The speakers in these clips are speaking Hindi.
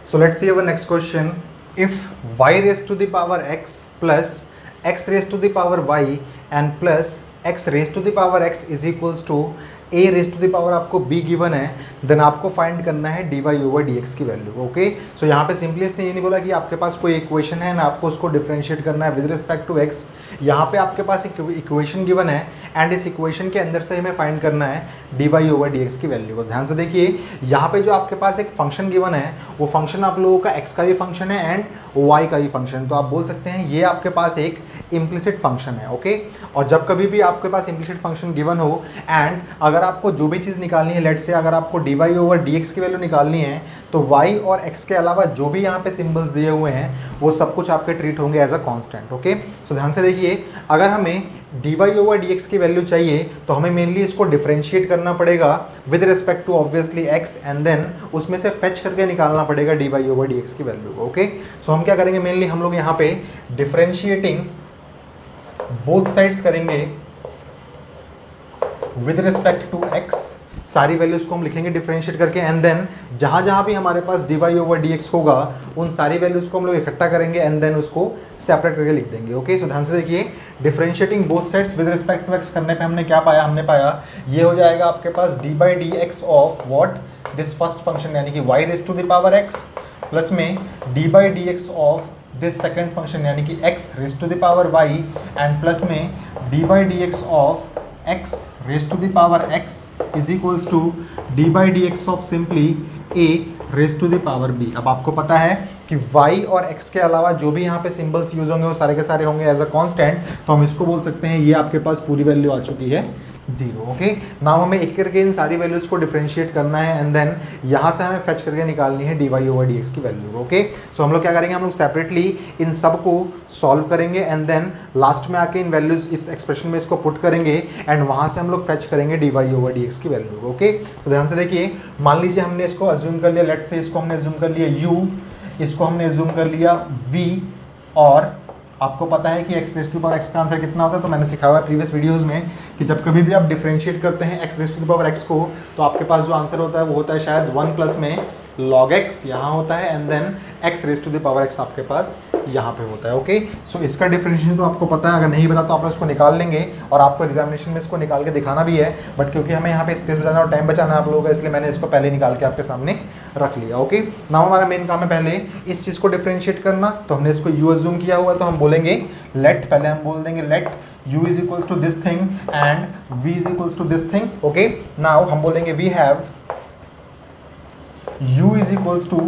So let's see our next question. If y raised to the power x plus x raised to the power y and plus x raised to the power x is equals to a raise to the power आपको b गिवन है, देन आपको फाइंड करना है dy ओवर dx की वैल्यू. ओके, सो यहाँ पे सिंपली इसने ये नहीं बोला कि आपके पास कोई इक्वेशन है ना आपको उसको डिफरेंशिएट करना है विद रिस्पेक्ट टू x. यहाँ पे आपके पास एक इक्वेशन गिवन है एंड इस इक्वेशन के अंदर से हमें फाइंड करना है dy ओवर dx की वैल्यू को. ध्यान से देखिए, यहाँ पे जो आपके पास एक फंक्शन गिवन है वो फंक्शन आप लोगों का x का भी फंक्शन है एंड y का भी फंक्शन. तो आप बोल सकते हैं ये आपके पास एक इम्प्लिसिट फंक्शन है. ओके, और जब कभी भी आपके पास इम्प्लिसिट फंक्शन गिवन हो एंड अगर आपको जो भी चीज़ निकालनी है, लेट से अगर आपको dy ओवर dx की वैल्यू निकालनी है तो y और x के अलावा जो भी यहाँ पे सिंबल्स दिए हुए हैं वो सब कुछ आपके ट्रीट होंगे as a constant. Okay, so ध्यान से देखिए, अगर हमें dy ओवर dx की वैल्यू चाहिए तो हमें मेनली इसको डिफरेंशिएट करना पड़ेगा with respect to obviously x and then उसमें से फेच करके निकालना पड़ेगा dy ओवर dx की वैल्यू. ओके, सो हम क्या करेंगे, मेनली हम लोग यहाँ पे डिफरेंशिएटिंग बोथ साइड्स करेंगे विद रिस्पेक्ट टू x. सारी वैल्यूज को हम लिखेंगे डिफरेंशिएट करके एंड देन जहाँ जहाँ भी हमारे पास dy ओवर dx होगा उन सारी वैल्यूज को हम लोग इकट्ठा करेंगे एंड देन उसको सेपरेट करके लिख देंगे. ओके, सो ध्यान से देखिए, differentiating both sides with respect to x करने पे हमने क्या पाया, हमने पाया ये हो जाएगा आपके पास dy dx of what, this first function यानी कि y raise to the power x plus में dy dx of this second function यानी कि x raise to the power y and plus में dy dx of x raise to the power x is equals to d by d x of simply a raise to the power b. अब आपको पता है कि y और x के अलावा जो भी यहाँ पे सिंबल्स यूज होंगे वो सारे के सारे होंगे एज अ कांस्टेंट, तो हम इसको बोल सकते हैं ये आपके पास पूरी वैल्यू आ चुकी है 0. ओके, नाउ हमें एक करके इन सारी वैल्यूज को डिफरेंशिएट करना है एंड देन यहाँ से हमें फेच करके निकालनी है dy ओवर dx की वैल्यू. ओके, सो हम लोग क्या करेंगे, हम लोग सेपरेटली इन सब को सॉल्व करेंगे एंड देन लास्ट में आके इन वैल्यूज इस एक्सप्रेशन में इसको पुट करेंगे एंड वहाँ से हम लोग फेच करेंगे dy ओवर dx की वैल्यू. ओके, तो ध्यान से देखिए, मान लीजिए हमने इसको अज्यूम कर लिया, लेट्स से इसको हमने अज्यूम कर लिया u, इसको हमने अज्यूम कर लिया v, और आपको पता है कि x raise to power x का आंसर कितना होता है, तो मैंने सिखाया हुआ है प्रीवियस वीडियोस में कि जब कभी भी आप डिफरेंशिएट करते हैं x raise to power x को तो आपके पास जो आंसर होता है वो होता है शायद 1 प्लस में log x यहाँ होता है and then x raise to the power x आपके पास यहाँ पे होता है. ओके, सो इसका डिफरेंशिएशन तो आपको पता है, अगर नहीं पता तो आप लोग इसको निकाल लेंगे और आपको एग्जामिनेशन में इसको निकाल के दिखाना भी है, बट क्योंकि हमें यहाँ पे स्पेस बचाना और टाइम बचाना है आप लोगों का, इसलिए मैंने इसको पहले निकाल के आपके सामने रख लिया. ओके, नाउ हमारा मेन काम है पहले इस चीज़ को डिफरेंशिएट करना, तो हमने इसको u अज्यूम किया हुआ है तो हम बोलेंगे लेट, पहले हम बोल देंगे let u is equals to this thing and v is equals to this thing. Okay, now हम बोलेंगे we have u is equals to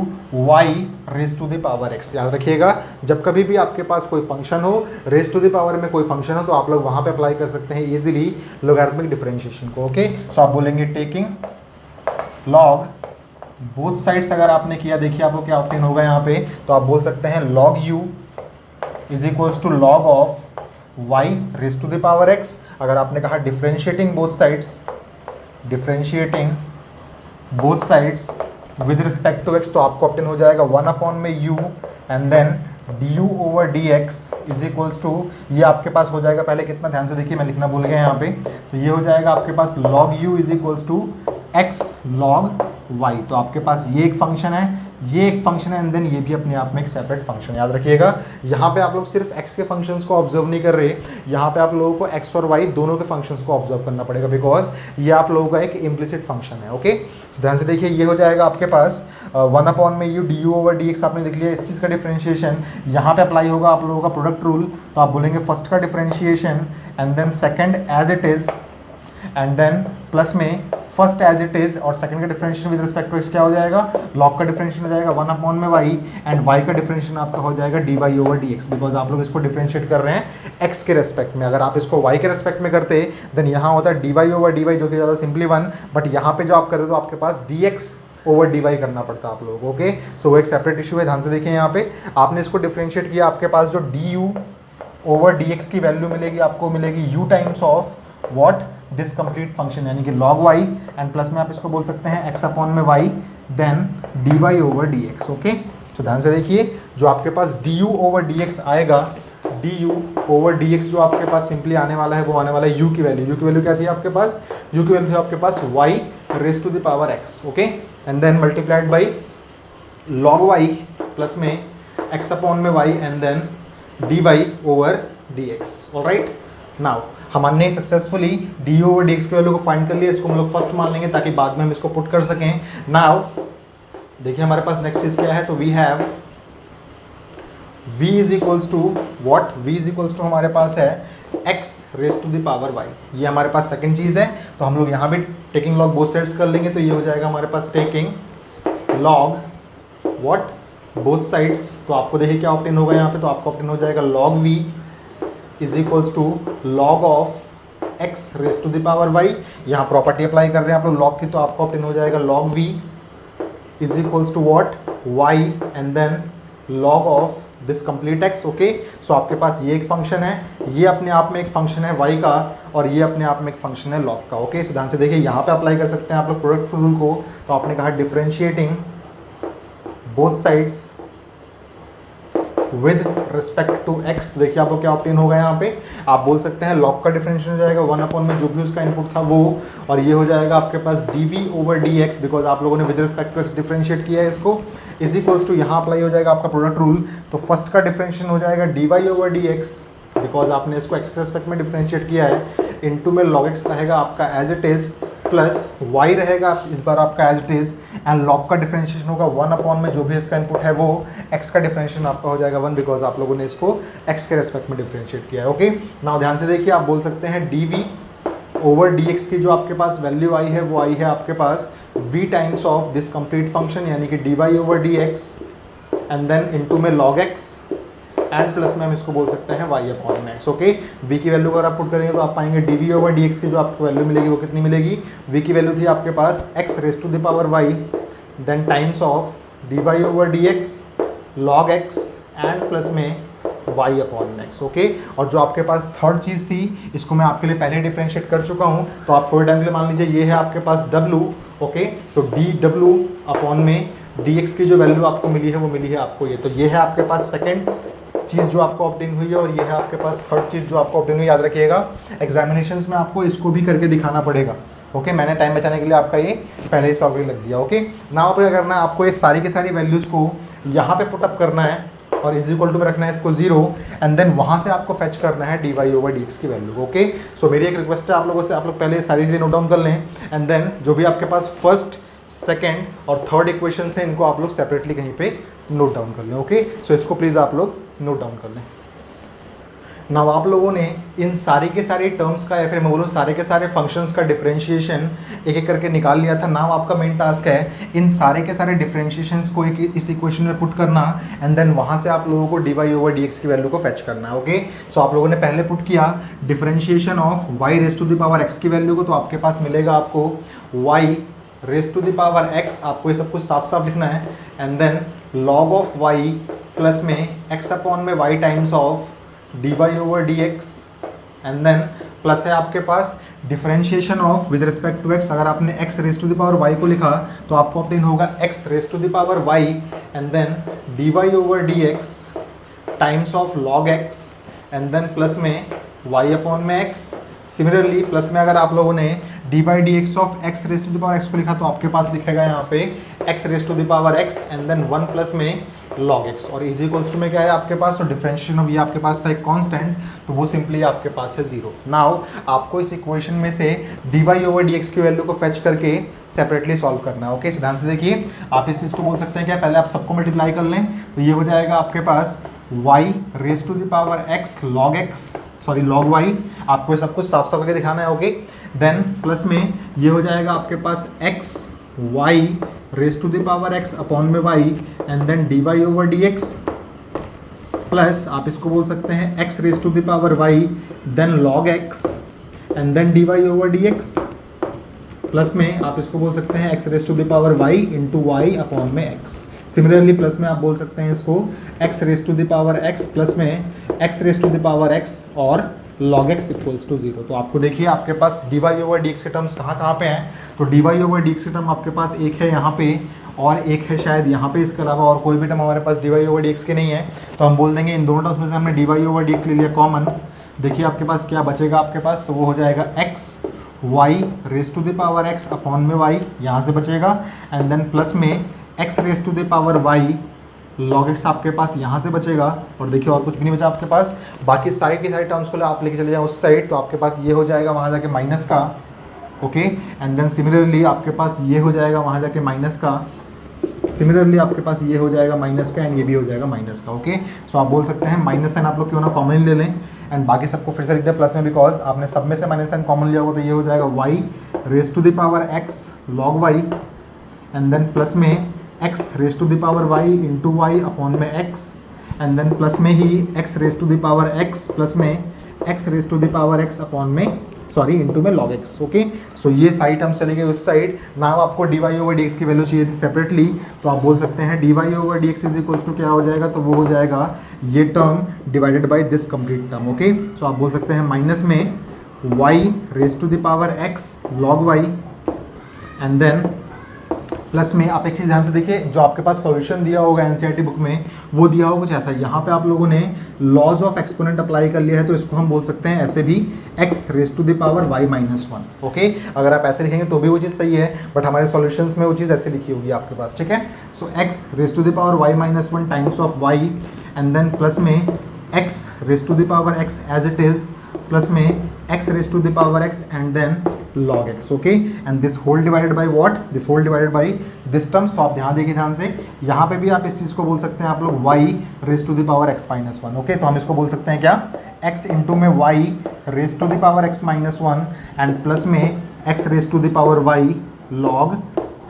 y raise to the power x. याद रखिएगा, जब कभी भी आपके पास कोई फंक्शन हो, रेज टू द पावर में कोई फंक्शन हो, तो आप लोग वहां पे अप्लाई कर सकते हैं इजीली लॉगरिथमिक डिफरेंशिएशन को. ओके, सो आप बोलेंगे टेकिंग लॉग बोथ साइड्स, अगर आपने किया देखिए आपको क्या ऑब्टेन होगा यहाँ पे, तो आप बोल सकते हैं log u is equals to log of y raise to the power x. अगर आपने कहा differentiating both sides, differentiating both sides with respect to x, तो आपको ऑब्टेन हो जाएगा 1 अपॉन में u and then du over dx is equals to, ये आपके पास हो जाएगा, पहले कितना ध्यान से देखिए मैं लिखना भूल गया यहाँ पे, तो ये हो जाएगा आपके पास log u is equals to x log y. तो आपके पास ये एक फंक्शन है, ये एक फंक्शन है एंड देन ये भी अपने आप में एक सेपरेट फंक्शन. याद रखिएगा, यहाँ पे आप लोग सिर्फ x के फंक्शंस को ऑब्जर्व नहीं कर रहे, यहाँ पे आप लोगों को x और y दोनों के फंक्शंस को ऑब्जर्व करना पड़ेगा बिकॉज ये आप लोगों का एक इम्प्लिसिट फंक्शन है. ओके, तो ध्यान से देखिए, ये हो जाएगा आपके पास 1 अपॉन में u du ओवर dx आपने लिख लिया. इस चीज़ का डिफरेंशिएशन यहाँ पे अप्लाई होगा आप लोगों का प्रोडक्ट रूल, तो आप बोलेंगे फर्स्ट का differentiation and then second as it is and then plus में फर्स्ट एज इट इज और सेकंड का differentiation with respect to x क्या हो जाएगा, log का डिफरेंशिएशन हो जाएगा 1 अपॉन में y एंड y का डिफरेंशिएशन आपका हो जाएगा dy ओवर dx, बिकॉज आप लोग इसको डिफरेंशिएट कर रहे हैं x के रेस्पेक्ट में. अगर आप इसको y के रेस्पेक्ट में करते देन यहाँ होता है dy ओवर dy जो कि ज़्यादा सिंपली 1, बट यहाँ पे जो आप करते तो आपके पास dx ओवर dy करना पड़ता है आप लोगों को. ओके, सो वो एक सेपरेट इशू है. ध्यान से देखिए, यहाँ पे आपने इसको डिफरेंशिएट किया, आपके पास जो du ओवर dx की वैल्यू मिलेगी आपको मिलेगी u times of what, this complete function यानी कि log y एंड प्लस में आप इसको बोल सकते हैं x अपॉन में y then dy over dx. Okay, तो ध्यान से देखिए, जो आपके पास du ओवर dx आएगा, du ओवर dx जो आपके पास सिंपली आने वाला है वो आने वाला है u की वैल्यू. u की वैल्यू क्या थी आपके पास, u की वैल्यू थी आपके पास y raise to the power x. Okay, and then multiplied by log y plus में x अपॉन में y and then dy over dx। Alright, now हमने successfully D over D x की वैल्यू को फाइंड कर लिया। इसको हम लोग फर्स्ट मान लेंगे ताकि बाद में हम इसको पुट कर सकें। नाउ देखिए हमारे पास नेक्स्ट चीज क्या है, तो we have v is equals to what, v is equals to हमारे पास है x raise to the power y। ये हमारे पास सेकंड चीज है, तो हम लोग यहाँ भी टेकिंग लॉग बोथ साइड्स कर लेंगे। तो ये हो जाएगा हमारे पास taking log what both sides. तो आपको देखिए क्या ऑब्टेन होगा यहाँ पे, तो आपको ऑब्टेन हो जाएगा log v is equals to log of x raise to the power y। यहाँ प्रॉपर्टी अप्लाई कर रहे हैं आप लोग log की, तो आपको ऑब्टेन हो जाएगा log v is equals to what y and then log of this complete x। Okay, so आपके पास ये एक फंक्शन है, ये अपने आप में एक फंक्शन है y का, और ये अपने आप में एक फंक्शन है log का। ओके, सो ध्यान से देखिए यहाँ पे अप्लाई कर सकते हैं आप लोग प्रोडक्ट रूल को। तो आपने कहा differentiating both sides with respect to x। तो देखिए आपको क्या ऑब्टेन होगा यहाँ पे, आप बोल सकते हैं log का डिफरेंशिएशन हो जाएगा 1 अपॉन में जो भी उसका इनपुट था वो, और ये हो जाएगा आपके पास dv ओवर dx, बिकॉज आप लोगों ने with respect to x differentiate किया है इसको, इज इक्वल्स टू यहाँ अप्लाई हो जाएगा आपका प्रोडक्ट रूल। तो फर्स्ट का डिफरेंशिएशन हो जाएगा dy ओवर dx, बिकॉज आपने इसको x के रिस्पेक्ट में डिफरेंशिएट किया है, इनटू में log x रहेगा आपका as it is, plus y रहेगा इस बार आपका as it is, and log का डिफरेंशिएशन होगा 1 अपॉन में जो भी इसका इनपुट है वो, x का डिफरेंशिएशन आपका हो जाएगा 1, बिकॉज आप लोगों ने इसको x के रिस्पेक्ट में डिफरेंशिएट किया है। ओके, नाउ ध्यान से देखिए, आप बोल सकते हैं dv ओवर dx की जो आपके पास वैल्यू आई है वो आई है आपके पास v times of this complete function, यानी कि dy over dx and then into में log x एंड प्लस में हम इसको बोल सकते हैं y अपॉन में x। ओके, v की वैल्यू अगर आप पुट करेंगे तो आप पाएंगे dv ओवर dx की जो आपको वैल्यू मिलेगी वो कितनी मिलेगी, v की वैल्यू थी आपके पास x raise to the power y then times of dy over dx log x and plus में y अपॉन x। ओके, और जो आपके पास थर्ड चीज़ थी इसको मैं आपके लिए पहले डिफरेंशिएट कर चुका हूँ, तो आप थोड़े टाइम के लिए मान लीजिए ये है आपके पास w। ओके, तो dw अपॉन में dx की जो वैल्यू आपको मिली है वो मिली है आपको ये, तो ये है आपके पास सेकेंड चीज़ जो आपको ऑब्टेन हुई है, और ये है आपके पास थर्ड चीज़ जो आपको ऑब्टेन हुई। याद रखिएगा एग्जामिनेशंस में आपको इसको भी करके दिखाना पड़ेगा। ओके, मैंने टाइम बचाने के लिए आपका ये पहले ही सॉल्व लग दिया। ओके, नाउ पे क्या करना है आपको, ये सारी की सारी वैल्यूज़ को यहाँ पे पुटअप करना है और इज इक्वल टू में रखना है इसको 0, एंड देन वहाँ से आपको फेच करना है dy ओवर dx की वैल्यू। ओके, सो मेरी एक रिक्वेस्ट है आप लोगों से, आप लोग पहले सारी चीज़ें नोट डाउन कर लें, एंड देन जो भी आपके पास फर्स्ट सेकेंड और थर्ड इक्वेशन है इनको आप लोग सेपरेटली कहीं पे नोट डाउन कर लें। ओके, सो इसको प्लीज़ आप लोग नोट डाउन कर लें। नाउ आप लोगों ने इन सारे के सारे टर्म्स का, या फिर मैं बोलूँ सारे के सारे फंक्शंस का डिफरेंशिएशन एक एक करके निकाल लिया था। नाउ आपका मेन टास्क है इन सारे के सारे डिफरेंशिएशंस को एक इस इक्वेशन में पुट करना, एंड देन वहाँ से आप लोगों को dy ओवर dx की वैल्यू को फेच करना है। ओके, सो आप लोगों ने पहले पुट किया differentiation of y raise to the power x की वैल्यू को, तो आपके पास मिलेगा आपको y raise to the power x, आपको ये सब कुछ साफ साफ लिखना है, and then log of y plus में x अपॉन में y times of dy over dx, and then plus है आपके पास differentiation of with respect to x। अगर आपने x raise to the power y को लिखा तो आपको ऑब्टेन होगा x raise to the power y and then dy over dx times of log x and then plus में y अपॉन में x। सिमिलरली प्लस में अगर आप लोगों ने d by d x of x raise to the power x को लिखा तो आपके पास लिखेगा यहाँ पे x raise to the power x and then 1 plus में लॉग एक्स, और इज इक्वल्स टू में क्या है आपके पास, तो डिफरेंशिएशन ऑफ ये आपके पास था एक कांस्टेंट, तो वो सिंपली आपके पास है 0। नाउ आपको इस इक्वेशन में से d Y over D x की वैल्यू को फेच करके सेपरेटली सॉल्व करना है। ओके, ध्यान से देखिए, आप इस चीज़ को बोल सकते हैं क्या, पहले आप सबको मल्टीप्लाई कर लें तो ये हो जाएगा आपके पास y raise to the power x log x, sorry log y, आपको ये सब कुछ साफ साफ करके दिखाना है। ओके, देन प्लस में ये हो जाएगा आपके पास x y raise to the power x upon में y and then d Y over D x, plus आप इसको बोल सकते हैं x raise to the power y then log x and then d Y over D x, plus में आप इसको बोल सकते हैं x raise to the power y into Y upon में x। सिमिलरली प्लस में आप बोल सकते हैं इसको x raise to the power x plus में x raise to the power x और log x इक्वल्स टू 0। तो आपको देखिए आपके पास D Y over D X के टर्म्स कहाँ पे हैं, तो D Y over D X के टर्म आपके पास एक है यहाँ पे और एक है शायद यहाँ पे, इसके अलावा और कोई भी टर्म हमारे पास D Y over D X के नहीं है। तो हम बोल देंगे इन दोनों टर्म्स में से हमने d Y over D x ले लिया कॉमन। देखिए आपके पास क्या बचेगा आपके पास, तो वो हो जाएगा x y raise to the power x upon में y यहाँ से बचेगा एंड देन प्लस में x raise to the power y log x आपके पास यहाँ से बचेगा, और देखिए और कुछ भी नहीं बचा आपके पास। बाकी साइड की साइड टर्म्स को आप लेके चले जाए उस साइड, तो आपके पास ये हो जाएगा वहाँ जाके माइनस का, ओके। एंड देन सिमिलरली आपके पास ये हो जाएगा वहाँ जाके माइनस का, सिमिलरली आपके पास ये हो जाएगा माइनस का, एंड ये भी हो जाएगा माइनस का, ओके। सो आप बोल सकते हैं माइनस साइन आप लोग क्यों ना कॉमन ले लें, एंड बाकी सबको फिर से लिख दें प्लस में, बिकॉज आपने सब में से माइनस साइन कॉमन लिया होगा, तो ये हो जाएगा Y raise to the power X log Y, and then plus में x raise to the power Y into Y upon में एक्स, एंड देन प्लस में ही X raise to the power X plus में x raise to the power X upon में सॉरी इंटू में लॉग एक्स, ओके। सो ये साइड टर्म्स चले गए उस साइड। नाउ आपको D Y over D x की वैल्यू चाहिए थी सेपरेटली, तो आप बोल सकते हैं D Y over D X is equals to क्या हो जाएगा, तो वो हो जाएगा ये term divided by this complete term, okay. So आप बोल सकते हैं माइनस में Y raise to the power X log Y, and then plus में आप एक चीज़ ध्यान से देखिए, जो आपके पास सॉल्यूशन दिया होगा एनसीईआरटी बुक में वो दिया होगा कुछ ऐसा। यहाँ पे आप लोगों ने लॉज ऑफ एक्सपोनेंट अप्लाई कर लिया है, तो इसको हम बोल सकते हैं ऐसे भी x raise to the power Y minus one, okay. अगर आप ऐसे लिखेंगे तो भी वो चीज़ सही है, बट हमारे सॉल्यूशंस में वो चीज़ ऐसे लिखी होगी आपके पास, ठीक है। So X raise to the power Y minus one times of Y, and then plus में x raise to the power X as it is plus में x raised to the power x and then log x, okay, and this whole divided by what, this whole divided by this terms। तो आप ध्यान देखिए ध्यान से, यहाँ पे भी आप इस चीज़ को बोल सकते हैं आप लोग y raised to the power x minus one, okay. तो हम इसको बोल सकते हैं क्या, x इंटू में y raised to the power x minus one and plus में x raised to the power y log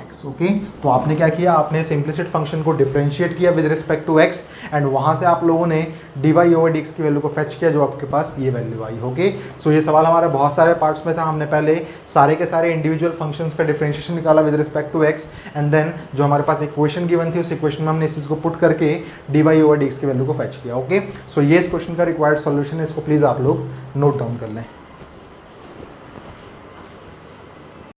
x, okay. तो आपने क्या किया, आपने सिंप्लिसिट फंक्शन को डिफरेंशिएट किया with respect to x, and वहाँ से आप लोगों ने d Y over D x की वैल्यू को फेच किया, जो आपके पास ये वैल्यू आई, ओके। सो ये सवाल हमारे बहुत सारे पार्ट्स में था। हमने पहले सारे के सारे इंडिविजुअल फंक्शंस का डिफरेंशिएशन निकाला with respect to x, and then जो हमारे पास इक्वेशन गिवन थी उस इक्वेशन में हमने इस चीज़ को पुट करके d Y over D x की वैल्यू को फेच किया, ओके। सो ये इस क्वेश्चन का रिक्वायर्ड सॉल्यूशन है, इसको प्लीज़ आप लोग नोट डाउन कर लें।